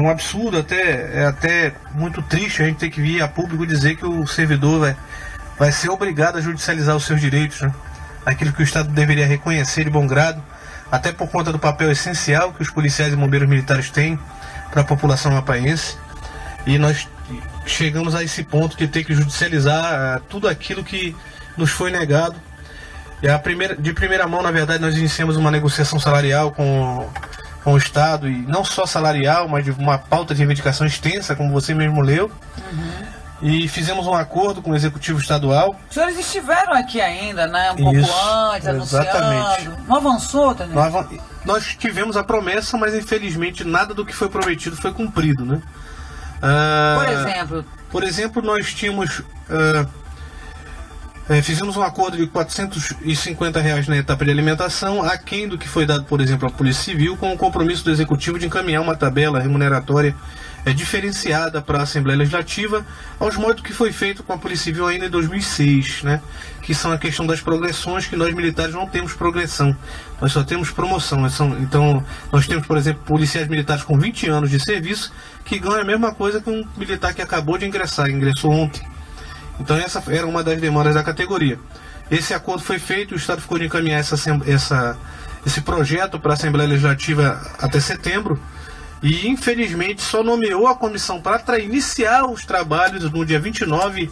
um absurdo, é até muito triste a gente ter que vir a público dizer que o servidor vai ser obrigado a judicializar os seus direitos, né? Aquilo que o Estado deveria reconhecer de bom grado, até por conta do papel essencial que os policiais e bombeiros militares têm para a população mapaense. E nós chegamos a esse ponto de ter que judicializar tudo aquilo que nos foi negado. E de primeira mão, na verdade, nós iniciamos uma negociação salarial com o Estado, e não só salarial, mas de uma pauta de reivindicação extensa, como você mesmo leu. E fizemos um acordo com o Executivo Estadual. Os senhores estiveram aqui ainda, né? Um pouco antes, exatamente. Anunciando. Não avançou, Tenente? Nós tivemos a promessa, mas infelizmente nada do que foi prometido foi cumprido, né? Por exemplo, nós tínhamos... fizemos um acordo de R$ 450 na etapa de alimentação, aquém do que foi dado, por exemplo, à Polícia Civil, com o compromisso do Executivo de encaminhar uma tabela remuneratória diferenciada para a Assembleia Legislativa, aos modos que foi feito com a Polícia Civil ainda em 2006, né? Que são a questão das progressões, que nós militares não temos progressão, nós só temos promoção. Então, nós temos, por exemplo, policiais militares com 20 anos de serviço que ganham a mesma coisa que um militar que acabou de ingressou ontem. Então essa era uma das demandas da categoria. Esse acordo foi feito, o Estado ficou de encaminhar esse projeto para a Assembleia Legislativa até setembro, e infelizmente só nomeou a comissão para iniciar os trabalhos no dia 29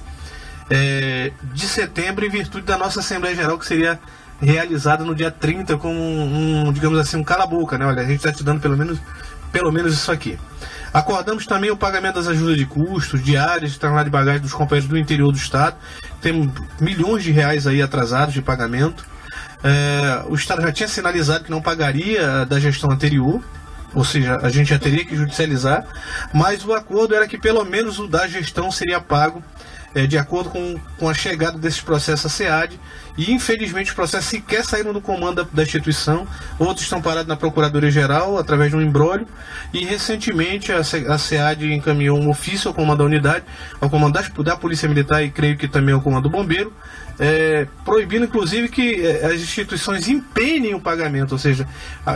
de setembro, em virtude da nossa Assembleia Geral, que seria realizada no dia 30, com digamos assim, um cala-boca, né? Olha, a gente está te dando pelo menos isso aqui. Acordamos também o pagamento das ajudas de custos, diárias, de traslado de bagagem dos companheiros do interior do Estado. Temos milhões de reais aí atrasados de pagamento. O Estado já tinha sinalizado que não pagaria da gestão anterior, ou seja, a gente já teria que judicializar, mas o acordo era que pelo menos o da gestão seria pago de acordo com a chegada desses processos à SEAD, e infelizmente os processos sequer saíram do comando da instituição, outros estão parados na Procuradoria-Geral através de um imbróglio, e recentemente a SEAD encaminhou um ofício ao comando da unidade, ao comando da Polícia Militar, e creio que também ao comando do Bombeiro, proibindo inclusive que as instituições empenhem o pagamento, ou seja,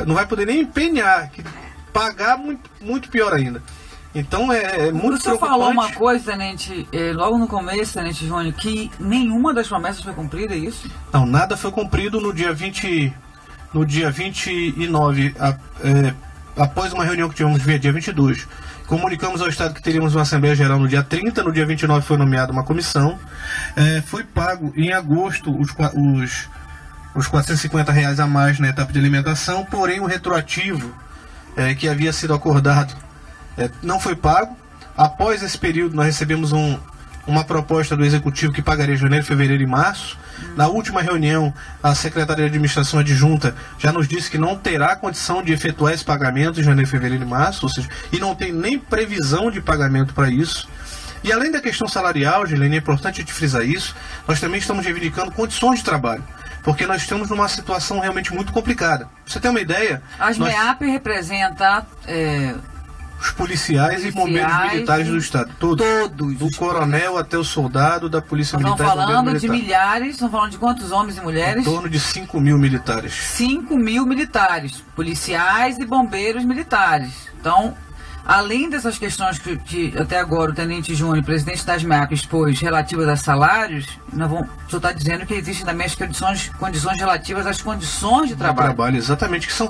não vai poder nem empenhar, que pagar muito pior ainda. Então é muito preocupante. O senhor falou uma coisa, Tenente, logo no começo, Tenente Júnior, que nenhuma das promessas foi cumprida, é isso? Não, nada foi cumprido no dia 29, após uma reunião que tivemos dia 22. Comunicamos ao Estado que teríamos uma Assembleia Geral no dia 30, no dia 29 foi nomeada uma comissão. Foi pago em agosto os R$ 450 a mais na etapa de alimentação, porém o retroativo que havia sido acordado não foi pago. Após esse período, nós recebemos uma proposta do Executivo que pagaria janeiro, fevereiro e março. Na última reunião, a Secretaria de Administração Adjunta já nos disse que não terá condição de efetuar esse pagamento em janeiro, fevereiro e março, ou seja, e não tem nem previsão de pagamento para isso. E além da questão salarial, Gilene, é importante te frisar isso, nós também estamos reivindicando condições de trabalho, porque nós estamos numa situação realmente muito complicada. Pra você ter uma ideia... A SMEAP representa... os policiais e bombeiros militares do Estado, todos, do coronel até o soldado, da Polícia Militar. Estamos falando de milhares, estamos falando de quantos homens e mulheres? Em torno de 5 mil militares. 5 mil militares, policiais e bombeiros militares. Então, além dessas questões que até agora o Tenente Júnior, presidente da SMEAP, expôs relativas a salários, o senhor está dizendo que existem também as condições relativas às condições de trabalho. Exatamente, que são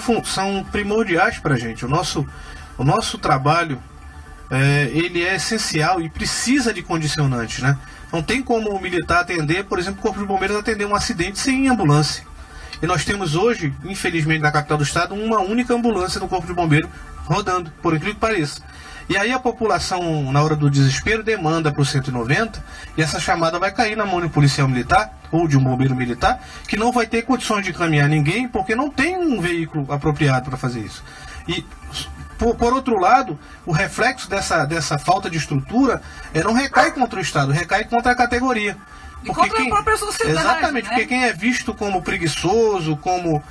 primordiais para a gente. O nosso trabalho, ele é essencial e precisa de condicionantes, né? Não tem como o militar atender, por exemplo, o Corpo de Bombeiros atender um acidente sem ambulância. E nós temos hoje, infelizmente, na capital do estado, uma única ambulância no Corpo de Bombeiro rodando, por incrível que pareça. E aí a população, na hora do desespero, demanda para o 190, e essa chamada vai cair na mão de um policial militar, ou de um bombeiro militar, que não vai ter condições de encaminhar ninguém, porque não tem um veículo apropriado para fazer isso. E... Por outro lado, o reflexo dessa falta de estrutura não recai contra o Estado, recai contra a categoria. E contra a própria sociedade. Exatamente, né? Porque quem é visto como preguiçoso, como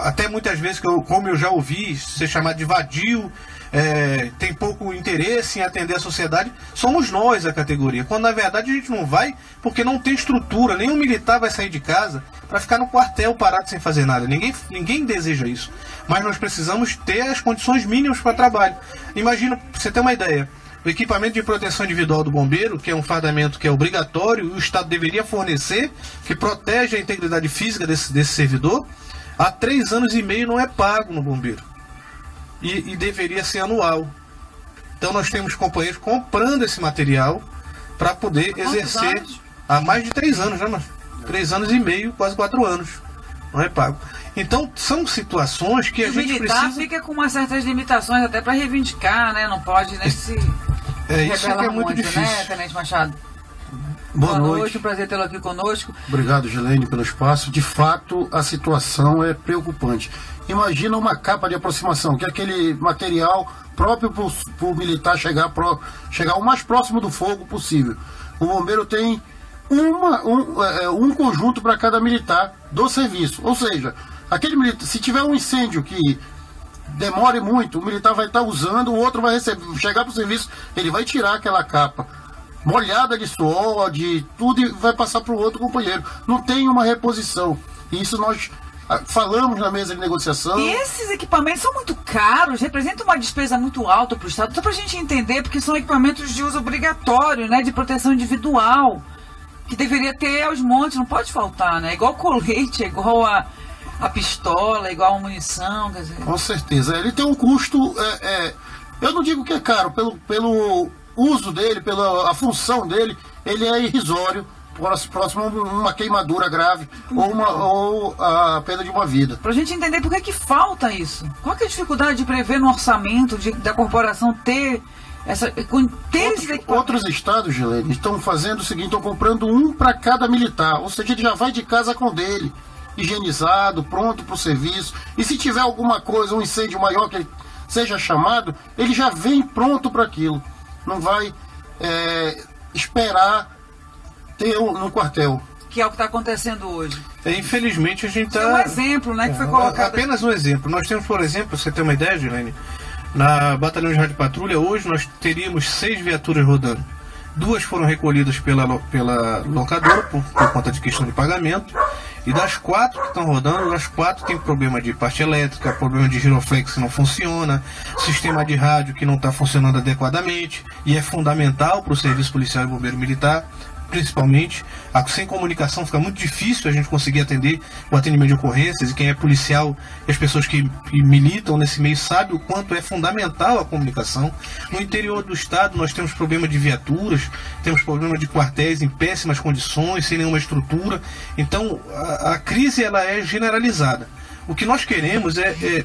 até muitas vezes, como eu já ouvi, ser chamado de vadio, tem pouco interesse em atender a sociedade, somos nós a categoria. Quando na verdade a gente não vai porque não tem estrutura. Nenhum militar vai sair de casa para ficar no quartel parado sem fazer nada. Ninguém deseja isso. Mas nós precisamos ter as condições mínimas para trabalho. Imagina, pra você ter uma ideia, o equipamento de proteção individual do bombeiro, que é um fardamento que é obrigatório e o Estado deveria fornecer, que protege a integridade física desse servidor, há 3 anos e meio não é pago no bombeiro. E deveria ser anual. Então nós temos companheiros comprando esse material para poder exercer há mais de 3 anos, né, mas 3 anos e meio, quase 4 anos. Não é pago. Então são situações que a gente precisa... O militar fica com umas certas limitações até para reivindicar, né? Não pode nesse... isso que é muito difícil. Né, Tenente Machado? Boa noite. Um prazer tê-lo aqui conosco. Obrigado, Gilene, pelo espaço. De fato, a situação é preocupante. Imagina uma capa de aproximação, que é aquele material próprio para o militar chegar o mais próximo do fogo possível. O bombeiro tem um conjunto para cada militar do serviço. Ou seja, aquele militar, se tiver um incêndio que demore muito, o militar vai estar usando, o outro vai chegar para o serviço, ele vai tirar aquela capa molhada de suor, de tudo, e vai passar para o outro companheiro. Não tem uma reposição. Isso nós falamos na mesa de negociação. E esses equipamentos são muito caros, representam uma despesa muito alta para o Estado, só para a gente entender, porque são equipamentos de uso obrigatório, né, de proteção individual, que deveria ter aos montes, não pode faltar, né? Igual colete, igual a pistola, igual a munição, quer dizer... Com certeza. Ele tem um custo, eu não digo que é caro, pelo uso dele, pela função dele, ele é irrisório, próximo a uma queimadura grave ou a perda de uma vida. Para a gente entender por que falta isso. Qual que é a dificuldade de prever no orçamento da corporação ter esses equipamentos? Outros estados, Gilene, estão fazendo o seguinte, estão comprando um para cada militar, ou seja, ele já vai de casa com dele, higienizado, pronto para o serviço, e se tiver alguma coisa, um incêndio maior que ele seja chamado, ele já vem pronto para aquilo. Não vai esperar ter no quartel. Que é o que está acontecendo hoje. Infelizmente a gente está... É um exemplo, né, que foi colocado... Apenas um exemplo. Nós temos, por exemplo, pra você ter uma ideia, Gilene, na Batalhão de Rádio Patrulha, hoje nós teríamos 6 viaturas rodando. 2 foram recolhidas pela locadora por conta de questão de pagamento. E das 4 que estão rodando, as 4 tem problema de parte elétrica, problema de giroflex que não funciona, sistema de rádio que não está funcionando adequadamente, e é fundamental para o serviço policial e bombeiro militar, principalmente. Sem comunicação fica muito difícil a gente conseguir atender o atendimento de ocorrências, e quem é policial e as pessoas que militam nesse meio sabem o quanto é fundamental a comunicação. No interior do estado nós temos problema de viaturas, temos problema de quartéis em péssimas condições, sem nenhuma estrutura. Então a crise ela é generalizada. O que nós queremos é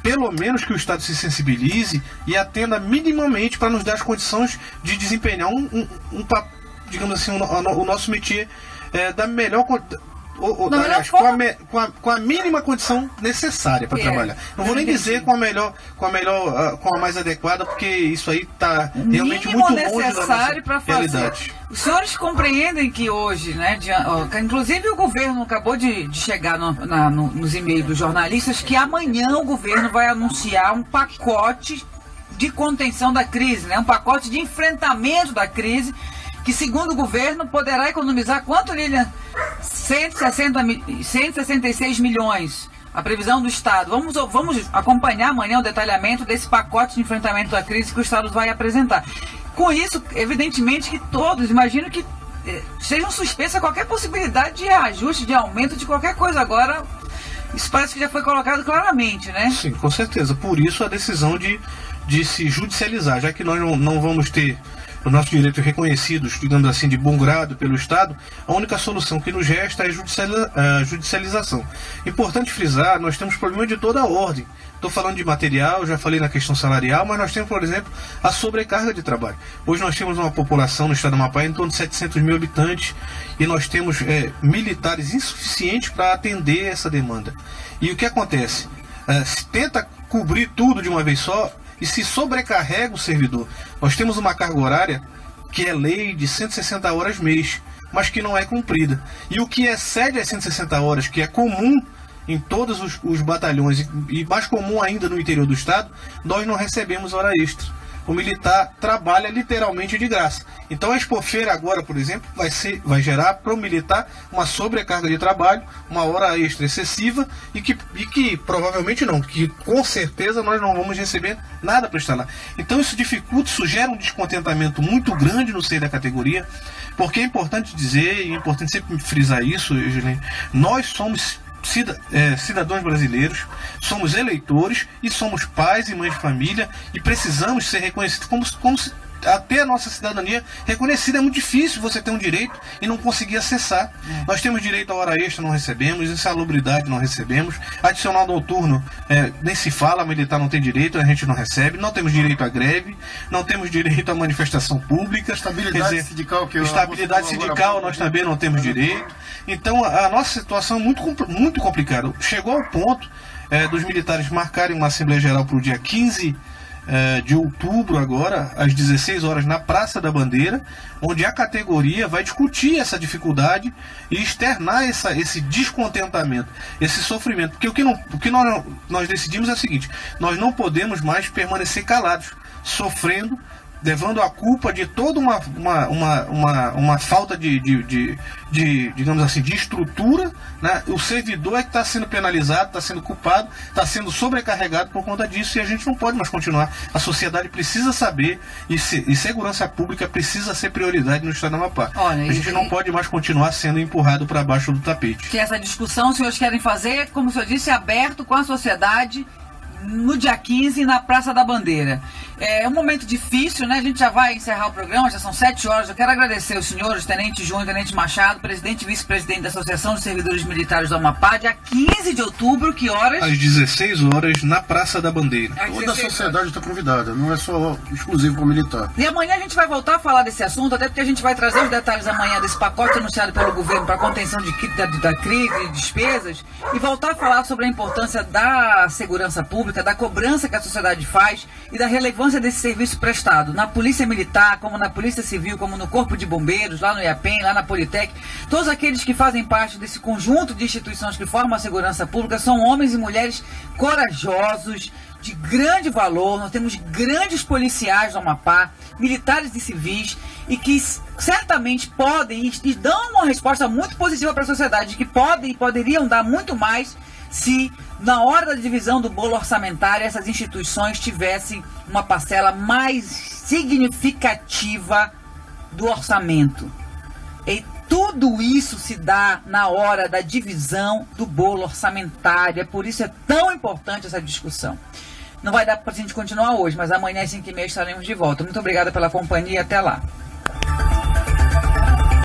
pelo menos que o Estado se sensibilize e atenda minimamente para nos dar as condições de desempenhar um papel, digamos assim, o nosso métier da melhor com a mínima condição necessária para trabalhar. Não vou nem dizer com a mais adequada, porque isso aí está realmente muito longe da nossa realidade. Os senhores compreendem que hoje, né, inclusive o governo acabou de chegar nos e-mails dos jornalistas, que amanhã o governo vai anunciar um pacote de contenção da crise, né, um pacote de enfrentamento da crise, que segundo o governo poderá economizar quanto, Lilian? 166 milhões, a previsão do Estado. Vamos acompanhar amanhã o detalhamento desse pacote de enfrentamento da crise que o Estado vai apresentar. Com isso, evidentemente que todos, imagino que sejam suspensas qualquer possibilidade de reajuste, de aumento de qualquer coisa. Agora, isso parece que já foi colocado claramente, né? Sim, com certeza. Por isso a decisão de se judicializar, já que nós não vamos ter os nossos direitos reconhecidos, digamos assim, de bom grado pelo Estado, a única solução que nos resta é a judicialização. Importante frisar, nós temos problema de toda a ordem. Estou falando de material, já falei na questão salarial, mas nós temos, por exemplo, a sobrecarga de trabalho. Hoje nós temos uma população no estado do Amapá em torno de 700 mil habitantes e nós temos militares insuficientes para atender essa demanda. E o que acontece? Se tenta cobrir tudo de uma vez só, e se sobrecarrega o servidor. Nós temos uma carga horária que é lei de 160 horas mês, mas que não é cumprida. E o que excede as 160 horas, que é comum em todos os batalhões, e mais comum ainda no interior do estado, nós não recebemos hora extra. O militar trabalha literalmente de graça. Então a Expofeira agora, por exemplo, vai gerar para o militar uma sobrecarga de trabalho, uma hora extra excessiva e que provavelmente não, que com certeza nós não vamos receber nada para estar lá. Então isso dificulta, isso gera um descontentamento muito grande no seio da categoria, porque é importante dizer, e é importante sempre frisar isso, Eugênio, nós somos cidadãos brasileiros, somos eleitores e somos pais e mães de família e precisamos ser reconhecidos como até a nossa cidadania reconhecida. É muito difícil você ter um direito e não conseguir acessar. Nós temos direito à hora extra, não recebemos, insalubridade não recebemos, adicional noturno nem se fala, militar não tem direito, a gente não recebe, não temos direito à greve, não temos direito à manifestação pública, estabilidade sindical, nós também não temos direito. Então a nossa situação é muito complicada. Chegou ao ponto dos militares marcarem uma Assembleia Geral para o dia 15 de outubro agora, às 16 horas, na Praça da Bandeira, onde a categoria vai discutir essa dificuldade e externar esse descontentamento, esse sofrimento. Porque o que nós decidimos é o seguinte: nós não podemos mais permanecer calados, sofrendo, levando a culpa de toda uma falta digamos assim, de estrutura, né? O servidor é que está sendo penalizado, está sendo culpado, está sendo sobrecarregado por conta disso, e a gente não pode mais continuar. A sociedade precisa saber, e segurança pública precisa ser prioridade no estado do Amapá. Olha, a gente não pode mais continuar sendo empurrado para baixo do tapete. Que essa discussão os senhores querem fazer, como o senhor disse, aberto com a sociedade no dia 15 na Praça da Bandeira. É um momento difícil, né? A gente já vai encerrar o programa, já são 7 horas. Eu quero agradecer os senhores, Tenente Júnior, Tenente Machado, presidente e vice-presidente da Associação de Servidores Militares do Amapá, dia 15 de outubro, que horas? Às 16 horas, na Praça da Bandeira. Toda a sociedade está convidada, não é só exclusivo para o militar. E amanhã a gente vai voltar a falar desse assunto, até porque a gente vai trazer os detalhes amanhã desse pacote anunciado pelo governo para a contenção da crise e despesas, e voltar a falar sobre a importância da segurança pública, da cobrança que a sociedade faz e da relevância desse serviço prestado na Polícia Militar, como na Polícia Civil, como no Corpo de Bombeiros, lá no IAPEM, lá na Politec. Todos aqueles que fazem parte desse conjunto de instituições que formam a segurança pública são homens e mulheres corajosos, de grande valor. Nós temos grandes policiais no Amapá, militares e civis, e que certamente podem e dão uma resposta muito positiva para a sociedade, que podem e poderiam dar muito mais se, na hora da divisão do bolo orçamentário, essas instituições tivessem uma parcela mais significativa do orçamento. E tudo isso se dá na hora da divisão do bolo orçamentário. É por isso é tão importante essa discussão. Não vai dar para a gente continuar hoje, mas amanhã às 5h30 estaremos de volta. Muito obrigada pela companhia. Até lá.